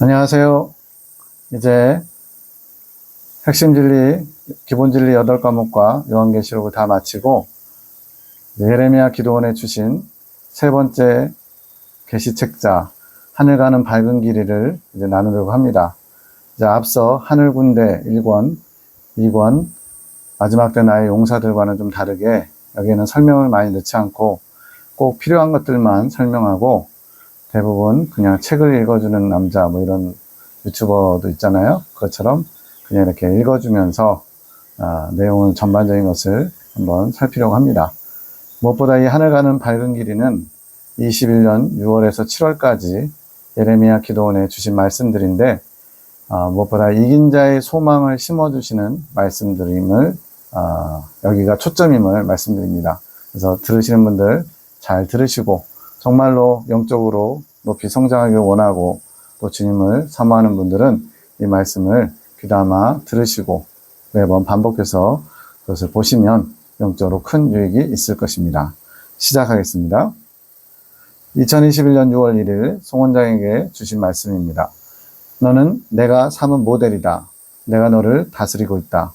안녕하세요. 이제 핵심 진리, 기본 진리 8과목과 요한계시록을 다 마치고 예레미야 기도원에 주신 세 번째 계시책자 하늘 가는 밝은 길이를 이제 나누려고 합니다. 이제 앞서 하늘 군대 1권, 2권 마지막 때 나의 용사들과는 좀 다르게 여기에는 설명을 많이 넣지 않고 꼭 필요한 것들만 설명하고 대부분 그냥 책을 읽어주는 남자 뭐 이런 유튜버도 있잖아요. 그것처럼 그냥 이렇게 읽어주면서 내용을 전반적인 것을 한번 살피려고 합니다. 무엇보다 이 하늘 가는 밝은 길이는 21년 6월에서 7월까지 예레미야 기도원에 주신 말씀들인데 무엇보다 이긴 자의 소망을 심어주시는 말씀드림을 여기가 초점임을 말씀드립니다. 그래서 들으시는 분들 잘 들으시고 정말로 영적으로 높이 성장하길 원하고 또 주님을 사모하는 분들은 이 말씀을 귀담아 들으시고 매번 반복해서 그것을 보시면 영적으로 큰 유익이 있을 것입니다. 시작하겠습니다. 2021년 6월 1일 송원장에게 주신 말씀입니다. 너는 내가 삼은 모델이다. 내가 너를 다스리고 있다.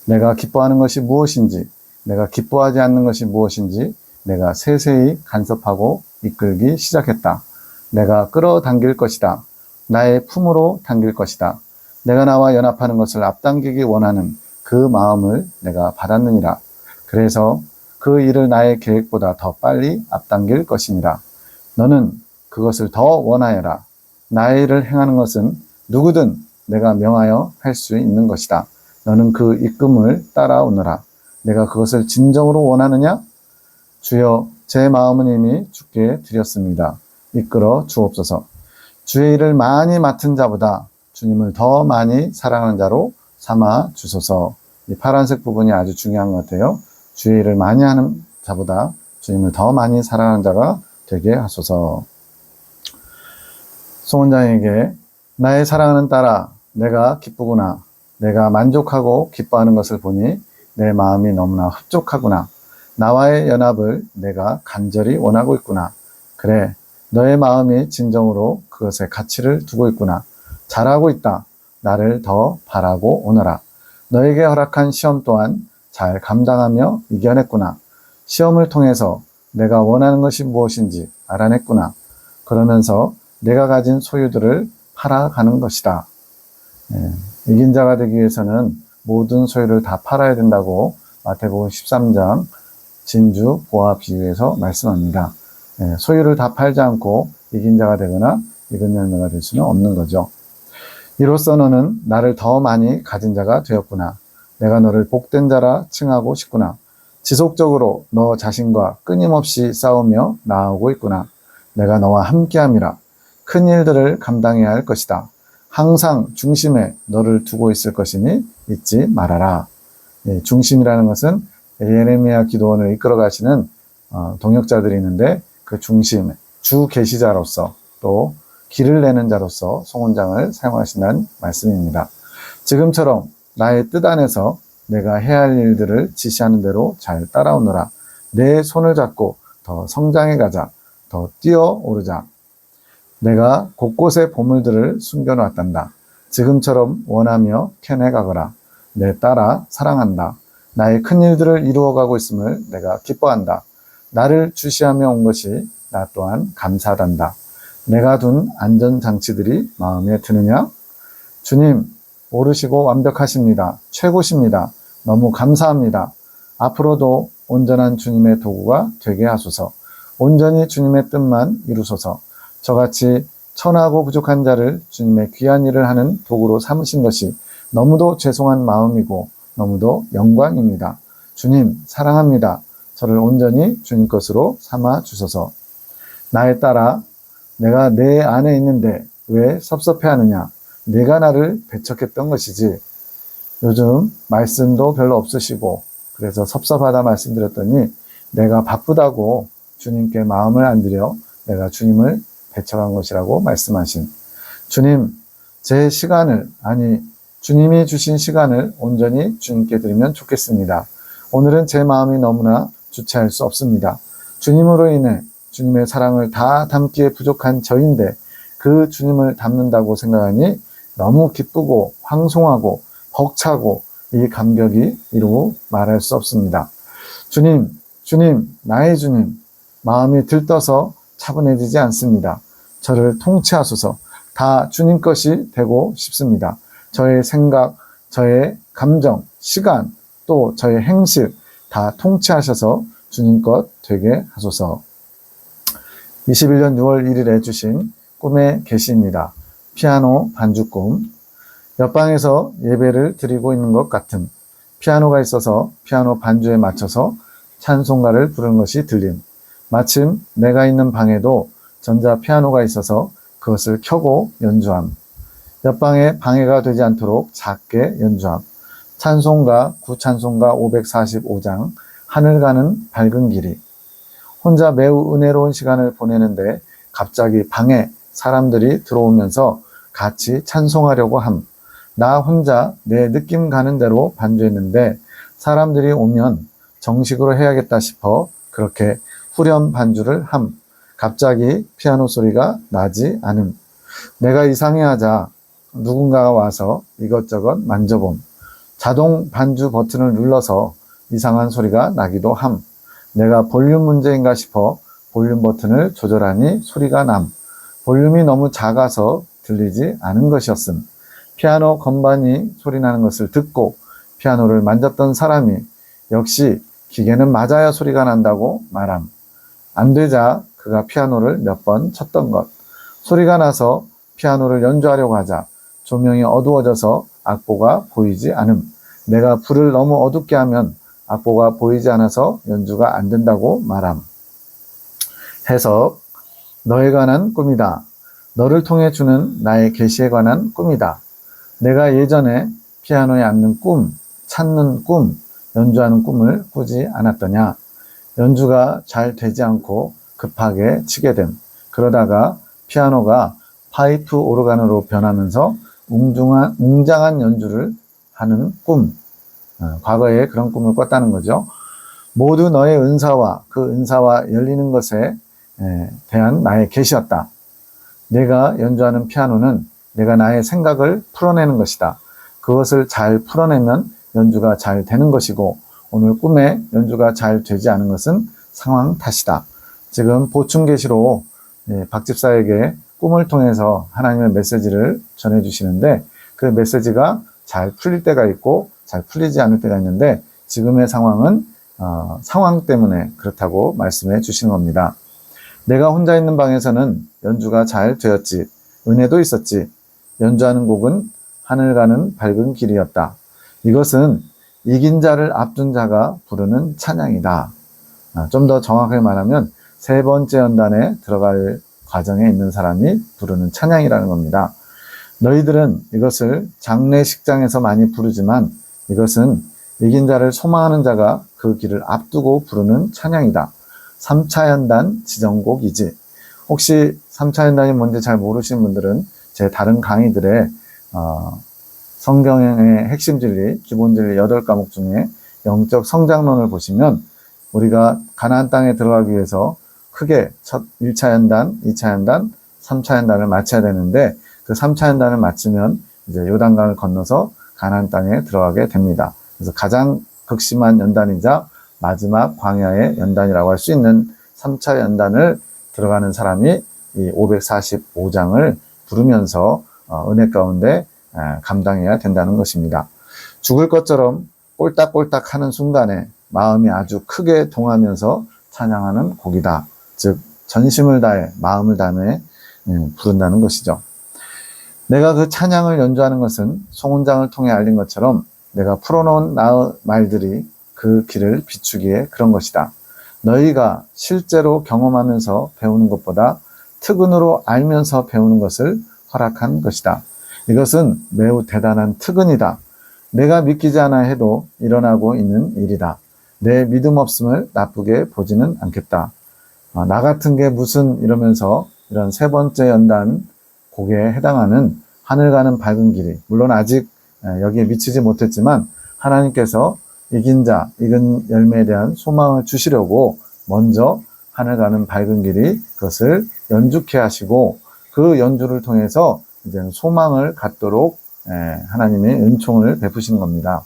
내가 기뻐하는 것이 무엇인지, 내가 기뻐하지 않는 것이 무엇인지 내가 세세히 간섭하고 이끌기 시작했다. 내가 끌어당길 것이다. 나의 품으로 당길 것이다. 내가 나와 연합하는 것을 앞당기기 원하는 그 마음을 내가 받았느니라. 그래서 그 일을 나의 계획보다 더 빨리 앞당길 것이니라. 너는 그것을 더 원하여라. 나의 일을 행하는 것은 누구든 내가 명하여 할 수 있는 것이다. 너는 그 이끔을 따라오너라. 내가 그것을 진정으로 원하느냐? 주여, 제 마음은 이미 주께 드렸습니다. 이끌어 주옵소서. 주의 일을 많이 맡은 자보다 주님을 더 많이 사랑하는 자로 삼아 주소서. 이 파란색 부분이 아주 중요한 것 같아요. 주의 일을 많이 하는 자보다 주님을 더 많이 사랑하는 자가 되게 하소서. 송원장에게 나의 사랑하는 딸아, 내가 기쁘구나. 내가 만족하고 기뻐하는 것을 보니 내 마음이 너무나 흡족하구나. 나와의 연합을 내가 간절히 원하고 있구나. 그래, 너의 마음이 진정으로 그것에 가치를 두고 있구나. 잘하고 있다. 나를 더 바라고 오너라. 너에게 허락한 시험 또한 잘 감당하며 이겨냈구나. 시험을 통해서 내가 원하는 것이 무엇인지 알아냈구나. 그러면서 내가 가진 소유들을 팔아가는 것이다. 이긴 자가 되기 위해서는 모든 소유를 다 팔아야 된다고 마태복음 13장 진주 보화 비유에서 말씀합니다. 소유를 다 팔지 않고 이긴 자가 되거나 익은 열매가 될 수는 없는 거죠. 이로써 너는 나를 더 많이 가진 자가 되었구나. 내가 너를 복된 자라 칭하고 싶구나. 지속적으로 너 자신과 끊임없이 싸우며 나아오고 있구나. 내가 너와 함께함이라. 큰 일들을 감당해야 할 것이다. 항상 중심에 너를 두고 있을 것이니 잊지 말아라. 중심이라는 것은 예레미야 기도원을 이끌어 가시는 동역자들이 있는데 그 중심, 주 계시자로서 또 길을 내는 자로서 송원장을 사용하신다는 말씀입니다. 지금처럼 나의 뜻 안에서 내가 해야 할 일들을 지시하는 대로 잘 따라오너라. 내 손을 잡고 더 성장해 가자. 더 뛰어오르자. 내가 곳곳에 보물들을 숨겨놓았단다. 지금처럼 원하며 캐내가거라. 내 딸아 사랑한다. 나의 큰 일들을 이루어가고 있음을 내가 기뻐한다. 나를 주시하며 온 것이 나 또한 감사하단다. 내가 둔 안전장치들이 마음에 드느냐? 주님, 오르시고 완벽하십니다. 최고십니다. 너무 감사합니다. 앞으로도 온전한 주님의 도구가 되게 하소서. 온전히 주님의 뜻만 이루소서. 저같이 천하고 부족한 자를 주님의 귀한 일을 하는 도구로 삼으신 것이 너무도 죄송한 마음이고 너무도 영광입니다. 주님, 사랑합니다. 저를 온전히 주님 것으로 삼아 주소서. 나의 딸아, 내가 내 안에 있는데 왜 섭섭해하느냐? 내가 나를 배척했던 것이지. 요즘 말씀도 별로 없으시고 그래서 섭섭하다 말씀드렸더니 내가 바쁘다고 주님께 마음을 안 드려 내가 주님을 배척한 것이라고 말씀하신 주님, 제 시간을, 아니 주님이 주신 시간을 온전히 주님께 드리면 좋겠습니다. 오늘은 제 마음이 너무나 주체할 수 없습니다. 주님으로 인해 주님의 사랑을 다 담기에 부족한 저인데 그 주님을 닮는다고 생각하니 너무 기쁘고 황송하고 벅차고 이 감격이 이루 말할 수 없습니다. 주님, 주님, 나의 주님, 마음이 들떠서 차분해지지 않습니다. 저를 통치하소서. 다 주님 것이 되고 싶습니다. 저의 생각, 저의 감정, 시간, 또 저의 행실 다 통치하셔서 주님 것 되게 하소서. 21년 6월 1일에 주신 꿈의 계시입니다. 피아노 반주 꿈. 옆방에서 예배를 드리고 있는 것 같음. 피아노가 있어서 피아노 반주에 맞춰서 찬송가를 부르는 것이 들림. 마침 내가 있는 방에도 전자 피아노가 있어서 그것을 켜고 연주함. 옆방에 방해가 되지 않도록 작게 연주함. 찬송가 구찬송가 545장 하늘 가는 밝은 길이. 혼자 매우 은혜로운 시간을 보내는데 갑자기 방에 사람들이 들어오면서 같이 찬송하려고 함. 나 혼자 내 느낌 가는 대로 반주했는데 사람들이 오면 정식으로 해야겠다 싶어 그렇게 후렴 반주를 함. 갑자기 피아노 소리가 나지 않음. 내가 이상해하자 누군가가 와서 이것저것 만져봄. 자동 반주 버튼을 눌러서 이상한 소리가 나기도 함. 내가 볼륨 문제인가 싶어 볼륨 버튼을 조절하니 소리가 남. 볼륨이 너무 작아서 들리지 않은 것이었음. 피아노 건반이 소리나는 것을 듣고 피아노를 만졌던 사람이 역시 기계는 맞아야 소리가 난다고 말함. 안 되자 그가 피아노를 몇 번 쳤던 것. 소리가 나서 피아노를 연주하려고 하자 조명이 어두워져서 악보가 보이지 않음. 내가 불을 너무 어둡게 하면 악보가 보이지 않아서 연주가 안 된다고 말함. 해석. 너에 관한 꿈이다. 너를 통해 주는 나의 계시에 관한 꿈이다. 내가 예전에 피아노에 앉는 꿈, 찾는 꿈, 연주하는 꿈을 꾸지 않았더냐. 연주가 잘 되지 않고 급하게 치게 됨. 그러다가 피아노가 파이프 오르간으로 변하면서 웅장한 연주를 하는 꿈. 과거에 그런 꿈을 꿨다는 거죠. 모두 너의 은사와 그 은사와 열리는 것에 대한 나의 계시였다. 내가 연주하는 피아노는 내가 나의 생각을 풀어내는 것이다. 그것을 잘 풀어내면 연주가 잘 되는 것이고 오늘 꿈에 연주가 잘 되지 않은 것은 상황 탓이다. 지금 보충 계시로 박 집사에게 꿈을 통해서 하나님의 메시지를 전해주시는데 그 메시지가 잘 풀릴 때가 있고 잘 풀리지 않을 때가 있는데 지금의 상황은 상황 때문에 그렇다고 말씀해 주시는 겁니다. 내가 혼자 있는 방에서는 연주가 잘 되었지. 은혜도 있었지. 연주하는 곡은 하늘 가는 밝은 길이었다. 이것은 이긴 자를 앞둔 자가 부르는 찬양이다. 좀 더 정확하게 말하면 세 번째 연단에 들어갈 과정에 있는 사람이 부르는 찬양이라는 겁니다. 너희들은 이것을 장례식장에서 많이 부르지만 이것은 이긴 자를 소망하는 자가 그 길을 앞두고 부르는 찬양이다. 3차 연단 지정곡이지. 혹시 3차 연단이 뭔지 잘 모르시는 분들은 제 다른 강의들에 성경의 핵심 진리, 기본 진리 8과목 중에 영적 성장론을 보시면 우리가 가나안 땅에 들어가기 위해서 크게 첫 1차 연단, 2차 연단, 3차 연단을 마쳐야 되는데 그 3차 연단을 마치면 이제 요단강을 건너서 가나안 땅에 들어가게 됩니다. 그래서 가장 극심한 연단이자 마지막 광야의 연단이라고 할 수 있는 3차 연단을 들어가는 사람이 이 545장을 부르면서 은혜 가운데 감당해야 된다는 것입니다. 죽을 것처럼 꼴딱꼴딱 하는 순간에 마음이 아주 크게 동하면서 찬양하는 곡이다. 즉 전심을 다해 마음을 다해 부른다는 것이죠. 내가 그 찬양을 연주하는 것은 송은장을 통해 알린 것처럼 내가 풀어놓은 나의 말들이 그 길을 비추기에 그런 것이다. 너희가 실제로 경험하면서 배우는 것보다 특은으로 알면서 배우는 것을 허락한 것이다. 이것은 매우 대단한 특은이다. 내가 믿기지 않아 해도 일어나고 있는 일이다. 내 믿음 없음을 나쁘게 보지는 않겠다. 나 같은 게 무슨 이러면서 이런 세 번째 연단 곡에 해당하는 하늘 가는 밝은 길이, 물론 아직 여기에 미치지 못했지만 하나님께서 이긴 자, 익은 열매에 대한 소망을 주시려고 먼저 하늘 가는 밝은 길이 그것을 연주케 하시고 그 연주를 통해서 이제는 소망을 갖도록 하나님의 은총을 베푸시는 겁니다.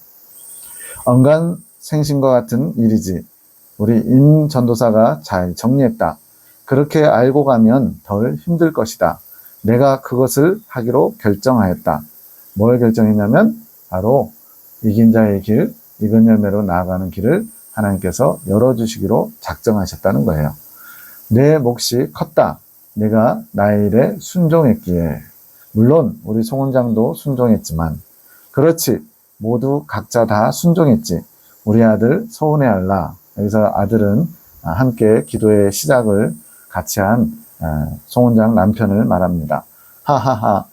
언간생심과 같은 일이지 우리 임 전도사가 잘 정리했다. 그렇게 알고 가면 덜 힘들 것이다. 내가 그것을 하기로 결정하였다. 뭘 결정했냐면 바로 이긴 자의 길, 익은 열매로 나아가는 길을 하나님께서 열어주시기로 작정하셨다는 거예요. 내 몫이 컸다. 내가 나의 일에 순종했기에. 물론 우리 송원장도 순종했지만 그렇지 모두 각자 다 순종했지. 우리 아들 서운해 할라. 여기서 아들은 함께 기도의 시작을 같이 한 송원장 남편을 말합니다. 하하하.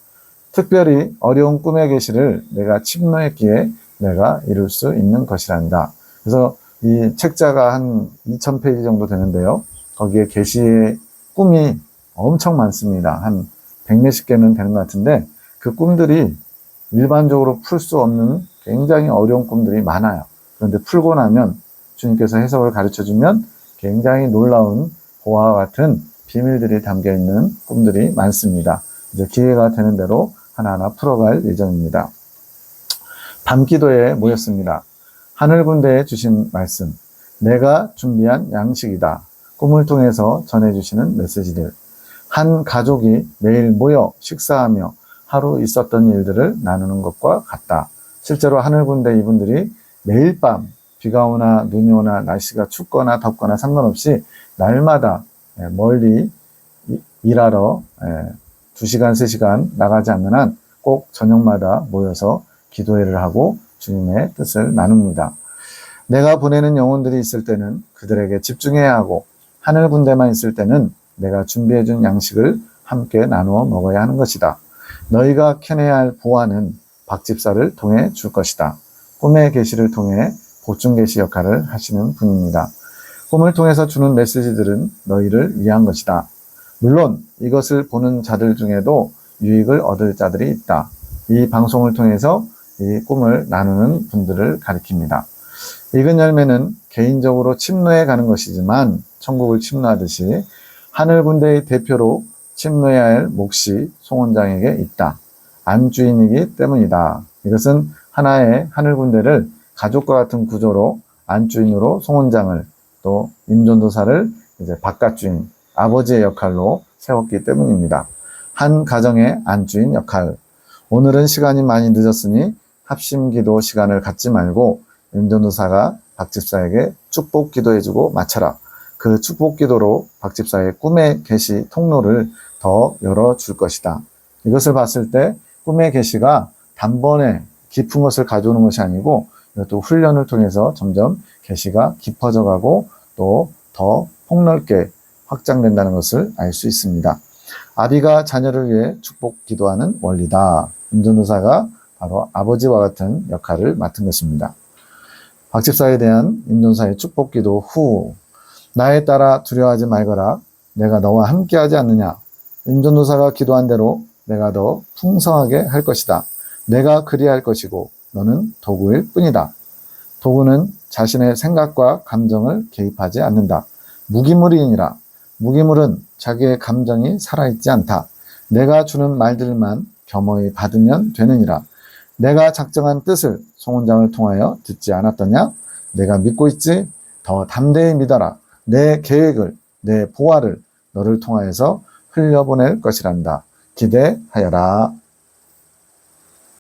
특별히 어려운 꿈의 계시를 내가 침노했기에 내가 이룰 수 있는 것이란다. 그래서 이 책자가 한 2000페이지 정도 되는데요. 거기에 계시의 꿈이 엄청 많습니다. 한 100몇십 개는 되는 것 같은데 그 꿈들이 일반적으로 풀 수 없는 굉장히 어려운 꿈들이 많아요. 그런데 풀고 나면 주님께서 해석을 가르쳐주면 굉장히 놀라운 보화와 같은 비밀들이 담겨있는 꿈들이 많습니다. 이제 기회가 되는 대로 하나하나 풀어갈 예정입니다. 밤기도에 모였습니다. 하늘 군대에 주신 말씀, 내가 준비한 양식이다. 꿈을 통해서 전해주시는 메시지들. 한 가족이 매일 모여 식사하며 하루 있었던 일들을 나누는 것과 같다. 실제로 하늘 군대 이분들이 매일 밤 비가 오나 눈이 오나 날씨가 춥거나 덥거나 상관없이 날마다 멀리 일하러 2시간, 3시간 나가지 않는 한 꼭 저녁마다 모여서 기도회를 하고 주님의 뜻을 나눕니다. 내가 보내는 영혼들이 있을 때는 그들에게 집중해야 하고 하늘 군대만 있을 때는 내가 준비해준 양식을 함께 나누어 먹어야 하는 것이다. 너희가 캐내야 할 보화는 박 집사를 통해 줄 것이다. 꿈의 계시를 통해 보충 계시 역할을 하시는 분입니다. 꿈을 통해서 주는 메시지들은 너희를 위한 것이다. 물론 이것을 보는 자들 중에도 유익을 얻을 자들이 있다. 이 방송을 통해서 이 꿈을 나누는 분들을 가리킵니다. 익은 열매는 개인적으로 침노해 가는 것이지만 천국을 침노하듯이 하늘 군대의 대표로 침노해야 할 몫이 송원장에게 있다. 안주인이기 때문이다. 이것은 하나의 하늘 군대를 가족과 같은 구조로 안주인으로 송원장을 또 임전도사를 이제 바깥주인 아버지의 역할로 세웠기 때문입니다. 한 가정의 안주인 역할. 오늘은 시간이 많이 늦었으니 합심기도 시간을 갖지 말고 임전도사가 박집사에게 축복 기도해주고 마쳐라. 그 축복 기도로 박집사의 꿈의 계시 통로를 더 열어줄 것이다. 이것을 봤을 때 꿈의 계시가 단번에 깊은 것을 가져오는 것이 아니고 이것도 훈련을 통해서 점점 계시가 깊어져 가고 또 더 폭넓게 확장된다는 것을 알 수 있습니다. 아비가 자녀를 위해 축복 기도하는 원리다. 임전도사가 바로 아버지와 같은 역할을 맡은 것입니다. 박집사에 대한 임전도사의 축복 기도 후 나에 따라 두려워하지 말거라. 내가 너와 함께하지 않느냐. 임전도사가 기도한 대로 내가 더 풍성하게 할 것이다. 내가 그리할 것이고 너는 도구일 뿐이다. 도구는 자신의 생각과 감정을 개입하지 않는다. 무기물이니라. 무기물은 자기의 감정이 살아있지 않다. 내가 주는 말들만 겸허히 받으면 되느니라. 내가 작정한 뜻을 송원장을 통하여 듣지 않았더냐? 내가 믿고 있지? 더 담대히 믿어라. 내 계획을, 내 보화를 너를 통하여서 흘려보낼 것이란다. 기대하여라.